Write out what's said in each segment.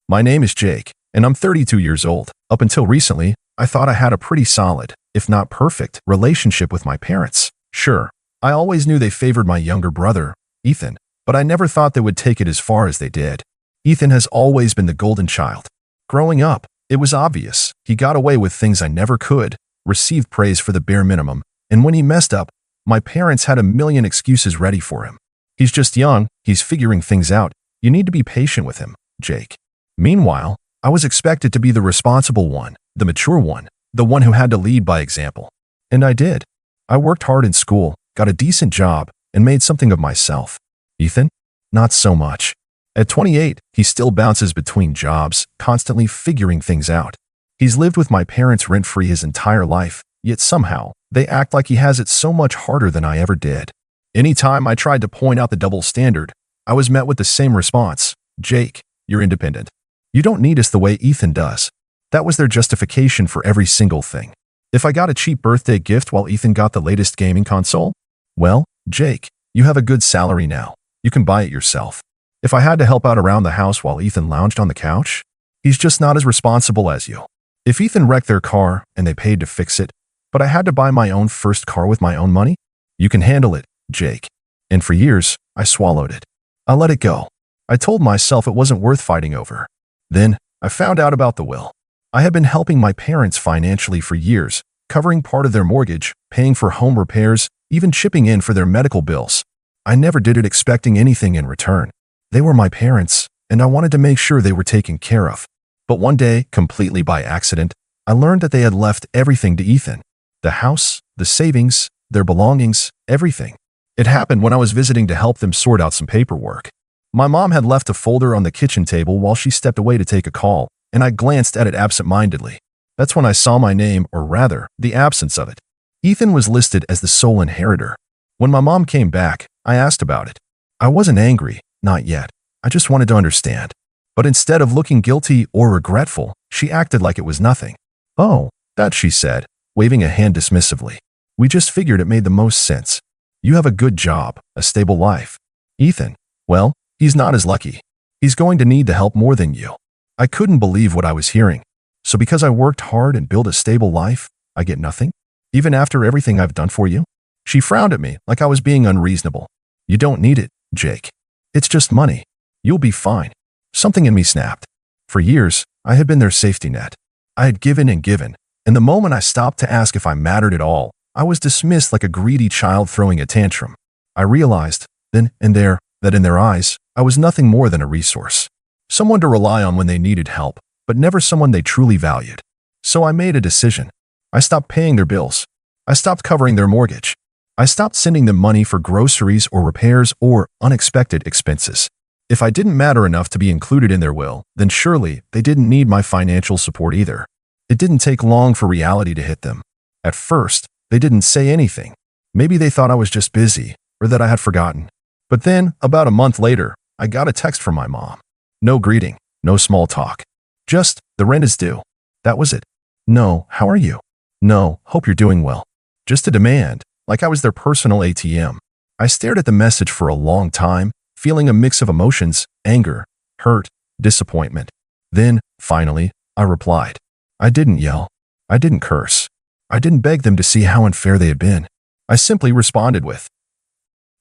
My name is Jake, and I'm 32 years old. Up until recently, I thought I had a pretty solid, if not perfect, relationship with my parents. Sure, I always knew they favored my younger brother, Ethan, but I never thought they would take it as far as they did. Ethan has always been the golden child. Growing up, it was obvious. He got away with things I never could, received praise for the bare minimum, and when he messed up, my parents had a million excuses ready for him. He's just young, he's figuring things out. You need to be patient with him, Jake. Meanwhile, I was expected to be the responsible one, the mature one, the one who had to lead by example. And I did. I worked hard in school, got a decent job, and made something of myself. Ethan? Not so much. At 28, he still bounces between jobs, constantly figuring things out. He's lived with my parents rent-free his entire life, yet somehow, they act like he has it so much harder than I ever did. Anytime I tried to point out the double standard, I was met with the same response. Jake, you're independent. You don't need us the way Ethan does. That was their justification for every single thing. If I got a cheap birthday gift while Ethan got the latest gaming console, well, Jake, you have a good salary now. You can buy it yourself. If I had to help out around the house while Ethan lounged on the couch, he's just not as responsible as you. If Ethan wrecked their car and they paid to fix it, but I had to buy my own first car with my own money, you can handle it, Jake. And for years, I swallowed it. I let it go. I told myself it wasn't worth fighting over. Then, I found out about the will. I had been helping my parents financially for years, covering part of their mortgage, paying for home repairs, even chipping in for their medical bills. I never did it expecting anything in return. They were my parents, and I wanted to make sure they were taken care of. But one day, completely by accident, I learned that they had left everything to Ethan. The house, the savings, their belongings, everything. It happened when I was visiting to help them sort out some paperwork. My mom had left a folder on the kitchen table while she stepped away to take a call, and I glanced at it absent-mindedly. That's when I saw my name, or rather, the absence of it. Ethan was listed as the sole inheritor. When my mom came back, I asked about it. I wasn't angry, not yet. I just wanted to understand. But instead of looking guilty or regretful, she acted like it was nothing. Oh, that, she said, waving a hand dismissively. We just figured it made the most sense. You have a good job, a stable life. Ethan, well, he's not as lucky. He's going to need the help more than you. I couldn't believe what I was hearing. So because I worked hard and built a stable life, I get nothing? Even after everything I've done for you? She frowned at me like I was being unreasonable. You don't need it, Jake. It's just money. You'll be fine. Something in me snapped. For years, I had been their safety net. I had given and given, and the moment I stopped to ask if I mattered at all, I was dismissed like a greedy child throwing a tantrum. I realized, then and there, that in their eyes, I was nothing more than a resource. Someone to rely on when they needed help, but never someone they truly valued. So I made a decision. I stopped paying their bills. I stopped covering their mortgage. I stopped sending them money for groceries or repairs or unexpected expenses. If I didn't matter enough to be included in their will, then surely they didn't need my financial support either. It didn't take long for reality to hit them. At first, they didn't say anything. Maybe they thought I was just busy or that I had forgotten. But then, about a month later, I got a text from my mom. No greeting, no small talk. Just, the rent is due. That was it. No, how are you? No, hope you're doing well. Just a demand, like I was their personal ATM. I stared at the message for a long time, feeling a mix of emotions, anger, hurt, disappointment. Then, finally, I replied. I didn't yell. I didn't curse. I didn't beg them to see how unfair they had been. I simply responded with,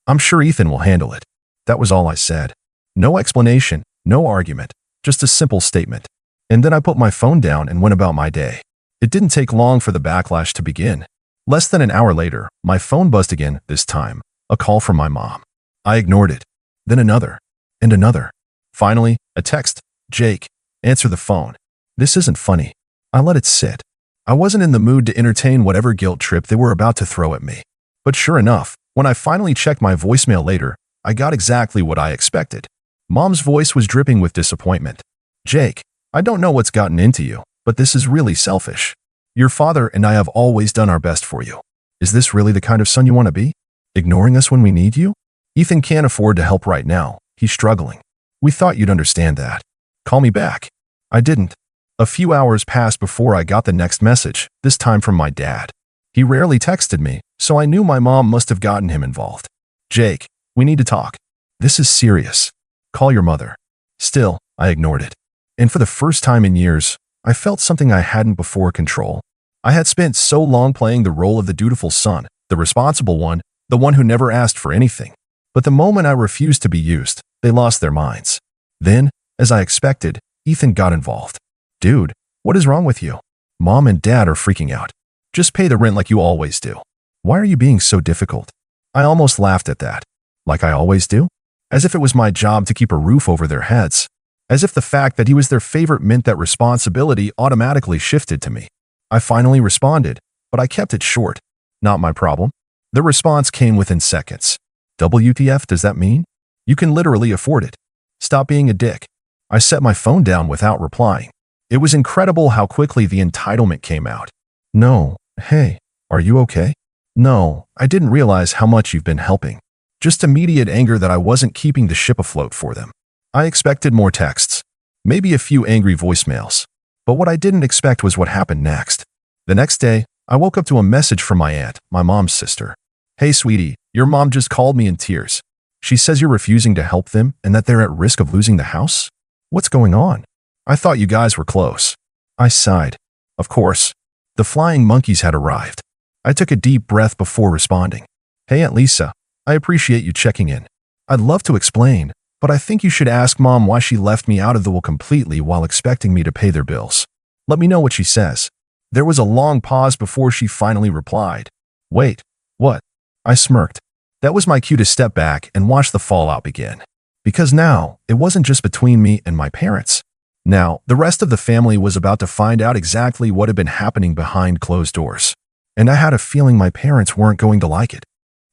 I'm sure Ethan will handle it. That was all I said. No explanation, no argument, just a simple statement. And then I put my phone down and went about my day. It didn't take long for the backlash to begin. Less than an hour later, my phone buzzed again, this time, a call from my mom. I ignored it. Then another, and another. Finally, a text, Jake, answer the phone. This isn't funny. I let it sit. I wasn't in the mood to entertain whatever guilt trip they were about to throw at me. But sure enough, when I finally checked my voicemail later, I got exactly what I expected. Mom's voice was dripping with disappointment. Jake, I don't know what's gotten into you, but this is really selfish. Your father and I have always done our best for you. Is this really the kind of son you want to be? Ignoring us when we need you? Ethan can't afford to help right now. He's struggling. We thought you'd understand that. Call me back. I didn't. A few hours passed before I got the next message, this time from my dad. He rarely texted me, so I knew my mom must have gotten him involved. Jake, we need to talk. This is serious. Call your mother. Still, I ignored it. And for the first time in years, I felt something I hadn't before: control. I had spent so long playing the role of the dutiful son, the responsible one, the one who never asked for anything. But the moment I refused to be used, they lost their minds. Then, as I expected, Ethan got involved. Dude, what is wrong with you? Mom and Dad are freaking out. Just pay the rent like you always do. Why are you being so difficult? I almost laughed at that. Like I always do? As if it was my job to keep a roof over their heads. As if the fact that he was their favorite meant that responsibility automatically shifted to me. I finally responded, but I kept it short. Not my problem. The response came within seconds. WTF does that mean? You can literally afford it. Stop being a dick. I set my phone down without replying. It was incredible how quickly the entitlement came out. No, hey, are you okay? No, I didn't realize how much you've been helping. Just immediate anger that I wasn't keeping the ship afloat for them. I expected more texts, maybe a few angry voicemails. But what I didn't expect was what happened next. The next day, I woke up to a message from my aunt, my mom's sister. Hey sweetie, your mom just called me in tears. She says you're refusing to help them and that they're at risk of losing the house? What's going on? I thought you guys were close. I sighed. Of course. The flying monkeys had arrived. I took a deep breath before responding. Hey Aunt Lisa, I appreciate you checking in. I'd love to explain, but I think you should ask Mom why she left me out of the will completely while expecting me to pay their bills. Let me know what she says. There was a long pause before she finally replied. Wait, what? I smirked. That was my cue to step back and watch the fallout begin. Because now, it wasn't just between me and my parents. Now, the rest of the family was about to find out exactly what had been happening behind closed doors. And I had a feeling my parents weren't going to like it.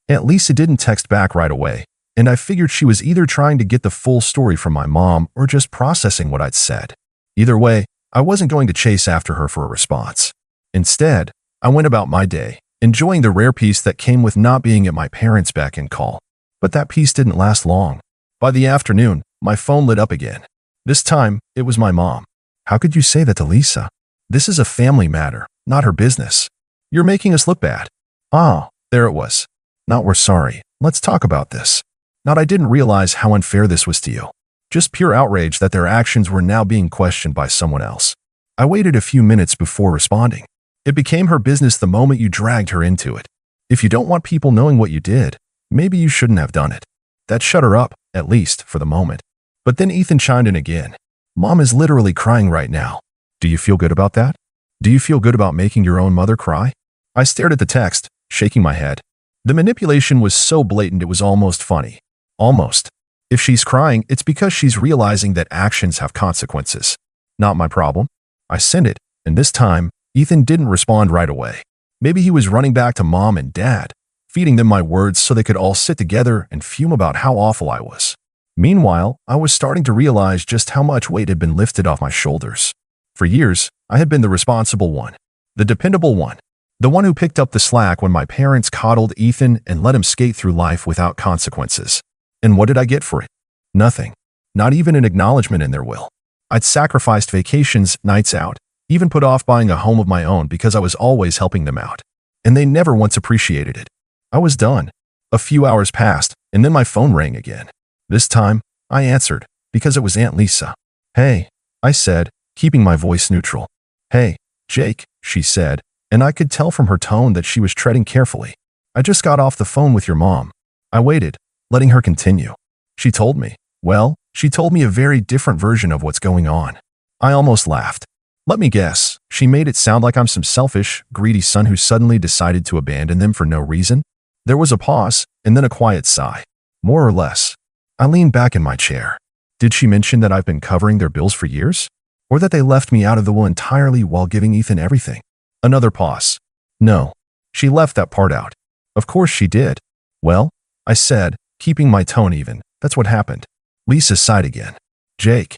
Aunt Lisa didn't text back right away, and I figured she was either trying to get the full story from my mom or just processing what I'd said. Either way, I wasn't going to chase after her for a response. Instead, I went about my day, enjoying the rare peace that came with not being at my parents' beck and call. But that peace didn't last long. By the afternoon, my phone lit up again. This time, it was my mom. How could you say that to Lisa? This is a family matter, not her business. You're making us look bad. Ah, there it was. Not we're sorry. Let's talk about this. Not I didn't realize how unfair this was to you. Just pure outrage that their actions were now being questioned by someone else. I waited a few minutes before responding. It became her business the moment you dragged her into it. If you don't want people knowing what you did, maybe you shouldn't have done it. That shut her up, at least for the moment. But then Ethan chimed in again. Mom is literally crying right now. Do you feel good about that? Do you feel good about making your own mother cry? I stared at the text, shaking my head. The manipulation was so blatant it was almost funny. Almost. If she's crying, it's because she's realizing that actions have consequences. Not my problem. I sent it, and this time, Ethan didn't respond right away. Maybe he was running back to Mom and Dad, feeding them my words so they could all sit together and fume about how awful I was. Meanwhile, I was starting to realize just how much weight had been lifted off my shoulders. For years, I had been the responsible one, the dependable one, the one who picked up the slack when my parents coddled Ethan and let him skate through life without consequences. And what did I get for it? Nothing. Not even an acknowledgement in their will. I'd sacrificed vacations, nights out, even put off buying a home of my own because I was always helping them out. And they never once appreciated it. I was done. A few hours passed, and then my phone rang again. This time, I answered, because it was Aunt Lisa. Hey, I said, keeping my voice neutral. Hey, Jake, she said, and I could tell from her tone that she was treading carefully. I just got off the phone with your mom. I waited, letting her continue. She told me a very different version of what's going on. I almost laughed. Let me guess, she made it sound like I'm some selfish, greedy son who suddenly decided to abandon them for no reason? There was a pause, and then a quiet sigh. More or less. I leaned back in my chair. Did she mention that I've been covering their bills for years? Or that they left me out of the will entirely while giving Ethan everything? Another pause. No, she left that part out. Of course she did. Well, I said, keeping my tone even, that's what happened. Lisa sighed again. Jake.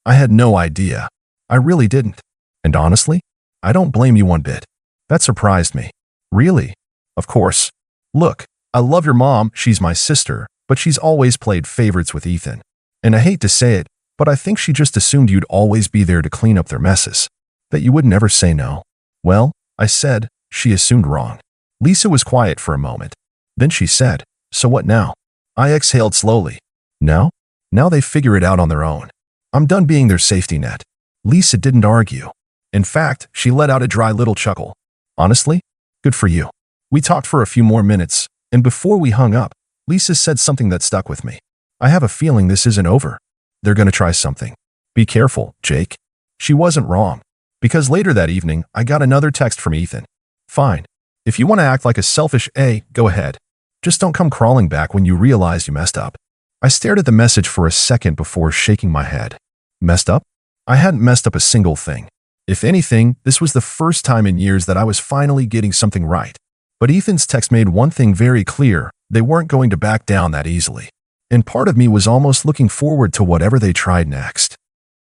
I had no idea. I really didn't. And honestly, I don't blame you one bit. That surprised me. Really? Of course. Look, I love your mom, she's my sister, but she's always played favorites with Ethan. And I hate to say it, but I think she just assumed you'd always be there to clean up their messes. That you would never say no. Well, I said, she assumed wrong. Lisa was quiet for a moment. Then she said, so what now? I exhaled slowly. Now? Now they figure it out on their own. I'm done being their safety net. Lisa didn't argue. In fact, she let out a dry little chuckle. Honestly, good for you. We talked for a few more minutes, and before we hung up, Lisa said something that stuck with me. I have a feeling this isn't over. They're going to try something. Be careful, Jake. She wasn't wrong. Because later that evening, I got another text from Ethan. Fine. If you want to act like a selfish A, go ahead. Just don't come crawling back when you realize you messed up. I stared at the message for a second before shaking my head. Messed up? I hadn't messed up a single thing. If anything, this was the first time in years that I was finally getting something right. But Ethan's text made one thing very clear. They weren't going to back down that easily. And part of me was almost looking forward to whatever they tried next.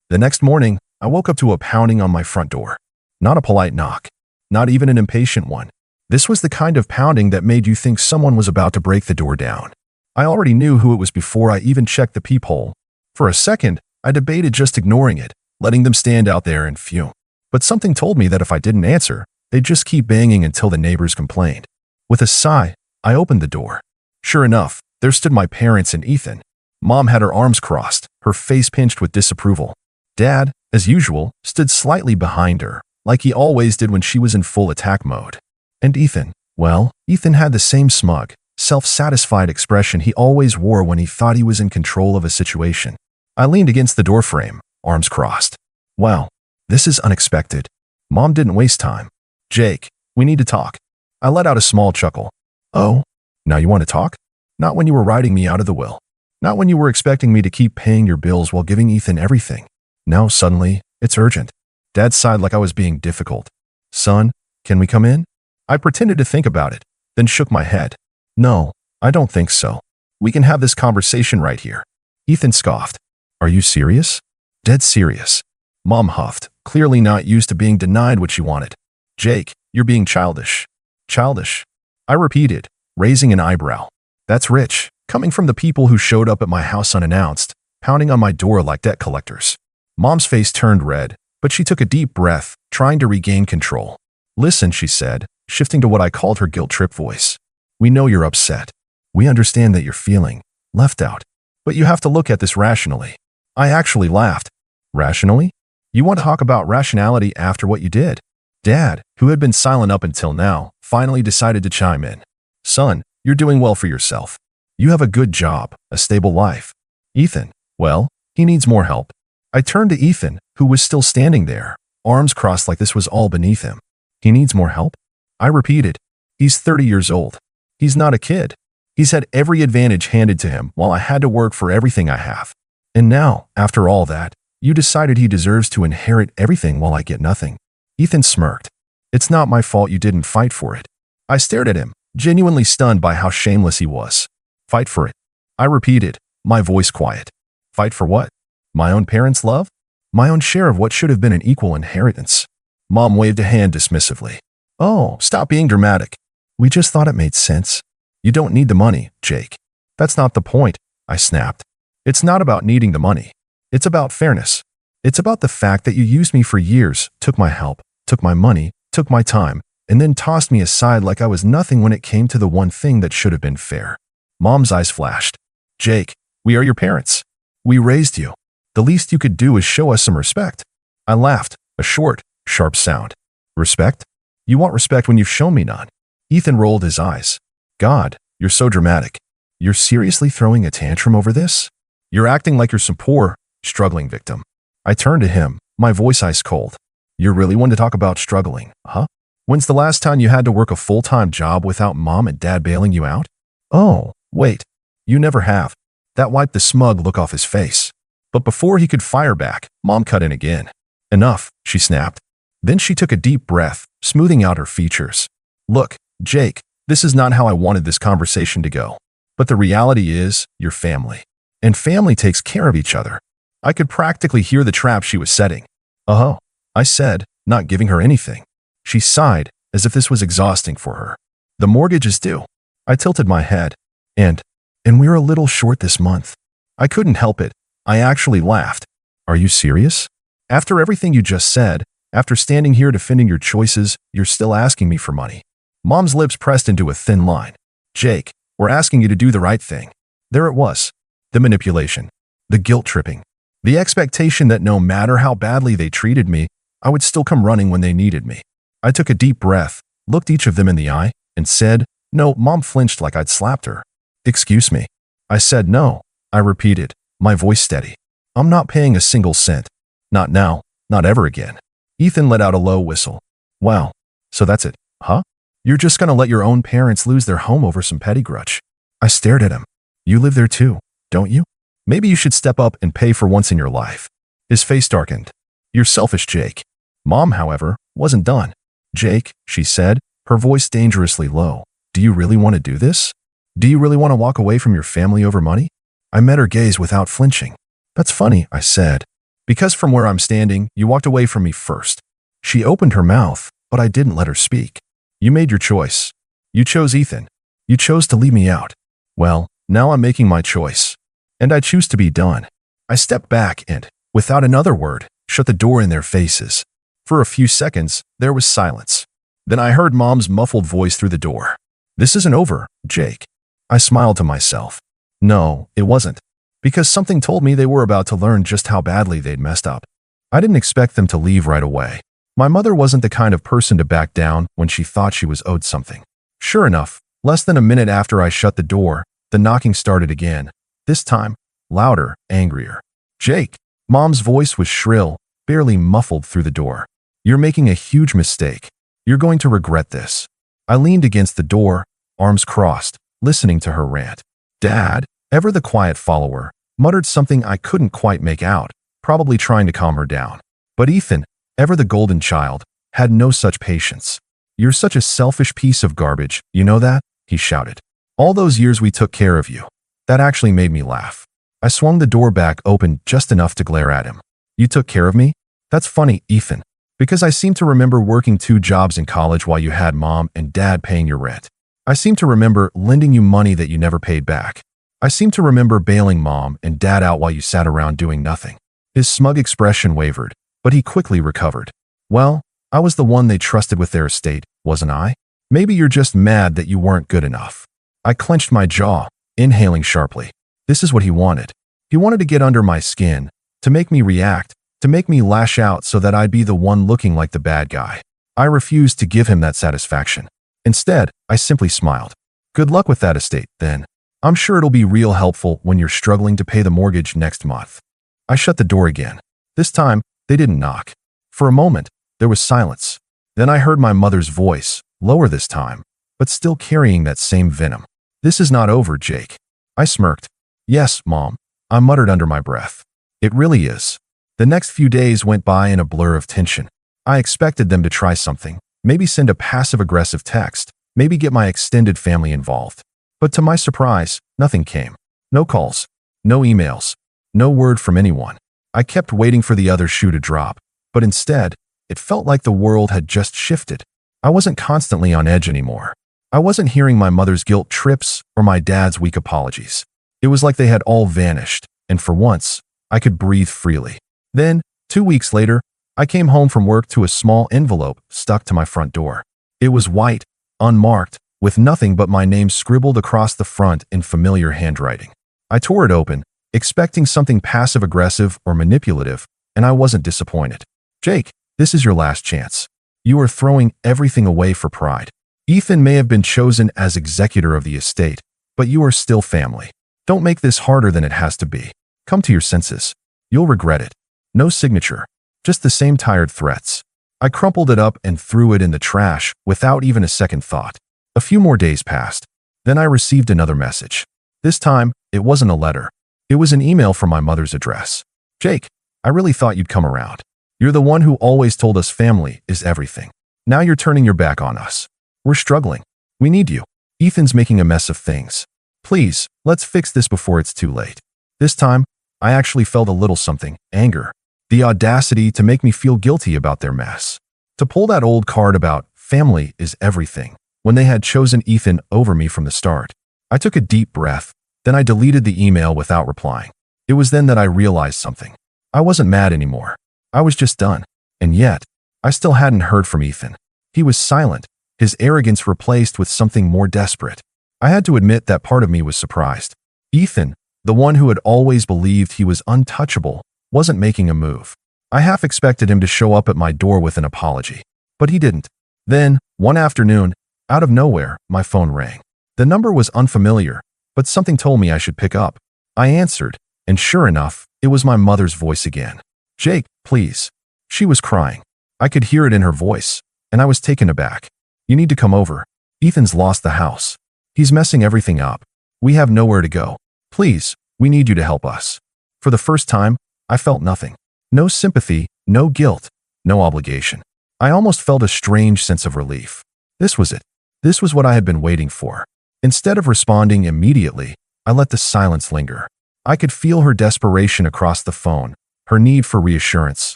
The next morning, I woke up to a pounding on my front door. Not a polite knock. Not even an impatient one. This was the kind of pounding that made you think someone was about to break the door down. I already knew who it was before I even checked the peephole. For a second, I debated just ignoring it, letting them stand out there and fume. But something told me that if I didn't answer, they'd just keep banging until the neighbors complained. With a sigh, I opened the door. Sure enough, there stood my parents and Ethan. Mom had her arms crossed, her face pinched with disapproval. Dad, as usual, stood slightly behind her, like he always did when she was in full attack mode. And Ethan, well, Ethan had the same smug, self-satisfied expression he always wore when he thought he was in control of a situation. I leaned against the doorframe, arms crossed. Wow, this is unexpected. Mom didn't waste time. Jake, we need to talk. I let out a small chuckle. Oh, now you want to talk? Not when you were writing me out of the will. Not when you were expecting me to keep paying your bills while giving Ethan everything. Now, suddenly, it's urgent. Dad sighed like I was being difficult. Son, can we come in? I pretended to think about it, then shook my head. No, I don't think so. We can have this conversation right here. Ethan scoffed. Are you serious? Dead serious. Mom huffed, clearly not used to being denied what she wanted. Jake, you're being childish. Childish? I repeated, raising an eyebrow. That's rich, coming from the people who showed up at my house unannounced, pounding on my door like debt collectors. Mom's face turned red, but she took a deep breath, trying to regain control. Listen, she said, shifting to what I called her guilt-trip voice. We know you're upset. We understand that you're feeling left out. But you have to look at this rationally. I actually laughed. Rationally? You want to talk about rationality after what you did? Dad, who had been silent up until now, finally decided to chime in. Son, you're doing well for yourself. You have a good job, a stable life. Ethan, well, he needs more help. I turned to Ethan, who was still standing there, arms crossed like this was all beneath him. He needs more help? I repeated. He's 30 years old. He's not a kid. He's had every advantage handed to him while I had to work for everything I have. And now, after all that, you decided he deserves to inherit everything while I get nothing. Ethan smirked. It's not my fault you didn't fight for it. I stared at him, genuinely stunned by how shameless he was. Fight for it. I repeated, my voice quiet. Fight for what? My own parents' love? My own share of what should have been an equal inheritance. Mom waved a hand dismissively. Oh, stop being dramatic. We just thought it made sense. You don't need the money, Jake. That's not the point, I snapped. It's not about needing the money. It's about fairness. It's about the fact that you used me for years, took my help, took my money, took my time, and then tossed me aside like I was nothing when it came to the one thing that should have been fair. Mom's eyes flashed. Jake, we are your parents. We raised you. The least you could do is show us some respect. I laughed, a short, sharp sound. Respect? You want respect when you've shown me none. Ethan rolled his eyes. God, you're so dramatic. You're seriously throwing a tantrum over this? You're acting like you're some poor, struggling victim. I turned to him, my voice ice cold. You're really one to talk about struggling, huh? When's the last time you had to work a full-time job without mom and dad bailing you out? Oh, wait. You never have. That wiped the smug look off his face. But before he could fire back, Mom cut in again. Enough, she snapped. Then she took a deep breath, smoothing out her features. Look, Jake, this is not how I wanted this conversation to go. But the reality is, you're family. And family takes care of each other. I could practically hear the trap she was setting. Oh, I said, not giving her anything. She sighed, as if this was exhausting for her. The mortgage is due. I tilted my head. And we're a little short this month. I couldn't help it. I actually laughed. Are you serious? After everything you just said, after standing here defending your choices, you're still asking me for money. Mom's lips pressed into a thin line. Jake, we're asking you to do the right thing. There it was. The manipulation. The guilt tripping. The expectation that no matter how badly they treated me, I would still come running when they needed me. I took a deep breath, looked each of them in the eye, and said, "No." Mom flinched like I'd slapped her. "Excuse me." I said no. I repeated, my voice steady. "I'm not paying a single cent. Not now, not ever again." Ethan let out a low whistle. "Wow, so that's it, huh? You're just gonna let your own parents lose their home over some petty grudge?" I stared at him. "You live there too, don't you? Maybe you should step up and pay for once in your life." His face darkened. "You're selfish, Jake." Mom, however, wasn't done. "Jake," she said, her voice dangerously low, "do you really want to do this? Do you really want to walk away from your family over money?" I met her gaze without flinching. "That's funny," I said. "Because from where I'm standing, you walked away from me first." She opened her mouth, but I didn't let her speak. "You made your choice. You chose Ethan. You chose to leave me out. Well, now I'm making my choice. And I choose to be done." I stepped back and, without another word, shut the door in their faces. For a few seconds, there was silence. Then I heard Mom's muffled voice through the door. "This isn't over, Jake." I smiled to myself. No, it wasn't. Because something told me they were about to learn just how badly they'd messed up. I didn't expect them to leave right away. My mother wasn't the kind of person to back down when she thought she was owed something. Sure enough, less than a minute after I shut the door, the knocking started again. This time, louder, angrier. "Jake." Mom's voice was shrill, barely muffled through the door. "You're making a huge mistake. You're going to regret this." I leaned against the door, arms crossed, listening to her rant. Dad, ever the quiet follower, muttered something I couldn't quite make out, probably trying to calm her down. But Ethan, ever the golden child, had no such patience. "You're such a selfish piece of garbage, you know that?" he shouted. "All those years we took care of you." That actually made me laugh. I swung the door back open just enough to glare at him. "You took care of me? That's funny, Ethan, because I seem to remember working 2 jobs in college while you had Mom and Dad paying your rent. I seem to remember lending you money that you never paid back. I seem to remember bailing Mom and Dad out while you sat around doing nothing." His smug expression wavered, but he quickly recovered. "Well, I was the one they trusted with their estate, wasn't I? Maybe you're just mad that you weren't good enough." I clenched my jaw, inhaling sharply. This is what he wanted. He wanted to get under my skin, to make me react, to make me lash out so that I'd be the one looking like the bad guy. I refused to give him that satisfaction. Instead, I simply smiled. "Good luck with that estate, then. I'm sure it'll be real helpful when you're struggling to pay the mortgage next month." I shut the door again. This time, they didn't knock. For a moment, there was silence. Then I heard my mother's voice, lower this time, but still carrying that same venom. "This is not over, Jake." I smirked. "Yes, Mom," I muttered under my breath. "It really is." The next few days went by in a blur of tension. I expected them to try something, maybe send a passive-aggressive text, maybe get my extended family involved. But to my surprise, nothing came. No calls, no emails, no word from anyone. I kept waiting for the other shoe to drop, but instead, it felt like the world had just shifted. I wasn't constantly on edge anymore. I wasn't hearing my mother's guilt trips or my dad's weak apologies. It was like they had all vanished, and for once, I could breathe freely. Then, 2 weeks later, I came home from work to a small envelope stuck to my front door. It was white, unmarked, with nothing but my name scribbled across the front in familiar handwriting. I tore it open, expecting something passive-aggressive or manipulative, and I wasn't disappointed. "Jake, this is your last chance. You are throwing everything away for pride. Ethan may have been chosen as executor of the estate, but you are still family. Don't make this harder than it has to be. Come to your senses. You'll regret it." No signature, just the same tired threats. I crumpled it up and threw it in the trash without even a second thought. A few more days passed. Then I received another message. This time, it wasn't a letter. It was an email from my mother's address. "Jake, I really thought you'd come around. You're the one who always told us family is everything. Now you're turning your back on us. We're struggling. We need you. Ethan's making a mess of things. Please, let's fix this before it's too late." This time, I actually felt a little something, anger. The audacity to make me feel guilty about their mess. To pull that old card about family is everything, when they had chosen Ethan over me from the start. I took a deep breath, then I deleted the email without replying. It was then that I realized something. I wasn't mad anymore. I was just done. And yet, I still hadn't heard from Ethan. He was silent, his arrogance replaced with something more desperate. I had to admit that part of me was surprised. Ethan, the one who had always believed he was untouchable, wasn't making a move. I half expected him to show up at my door with an apology, but he didn't. Then, one afternoon, out of nowhere, my phone rang. The number was unfamiliar, but something told me I should pick up. I answered, and sure enough, it was my mother's voice again. "Jake, please." She was crying. I could hear it in her voice, and I was taken aback. "You need to come over. Ethan's lost the house. He's messing everything up. We have nowhere to go. Please, we need you to help us." For the first time, I felt nothing. No sympathy, no guilt, no obligation. I almost felt a strange sense of relief. This was it. This was what I had been waiting for. Instead of responding immediately, I let the silence linger. I could feel her desperation across the phone, her need for reassurance,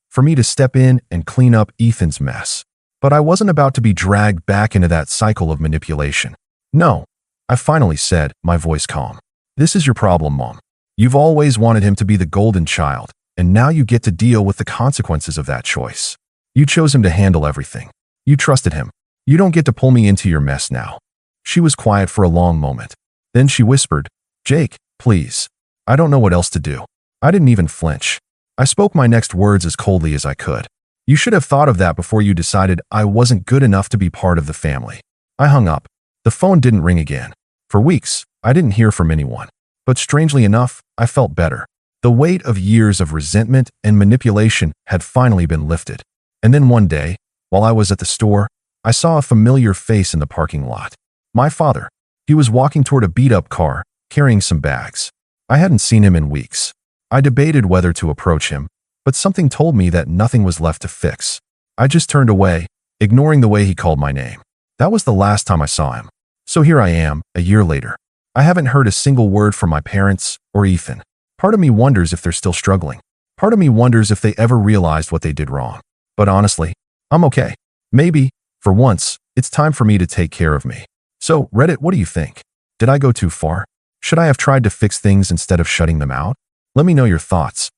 for me to step in and clean up Ethan's mess. But I wasn't about to be dragged back into that cycle of manipulation. "No," I finally said, my voice calm. "This is your problem, Mom. You've always wanted him to be the golden child, and now you get to deal with the consequences of that choice. You chose him to handle everything. You trusted him. You don't get to pull me into your mess now." She was quiet for a long moment. Then she whispered, "Jake, please. I don't know what else to do." I didn't even flinch. I spoke my next words as coldly as I could. "You should have thought of that before you decided I wasn't good enough to be part of the family." I hung up. The phone didn't ring again. For weeks, I didn't hear from anyone. But strangely enough, I felt better. The weight of years of resentment and manipulation had finally been lifted. And then one day, while I was at the store, I saw a familiar face in the parking lot. My father. He was walking toward a beat-up car, carrying some bags. I hadn't seen him in weeks. I debated whether to approach him, but something told me that nothing was left to fix. I just turned away, ignoring the way he called my name. That was the last time I saw him. So here I am, a year later. I haven't heard a single word from my parents or Ethan. Part of me wonders if they're still struggling. Part of me wonders if they ever realized what they did wrong. But honestly, I'm okay. Maybe, for once, it's time for me to take care of me. So, Reddit, what do you think? Did I go too far? Should I have tried to fix things instead of shutting them out? Let me know your thoughts.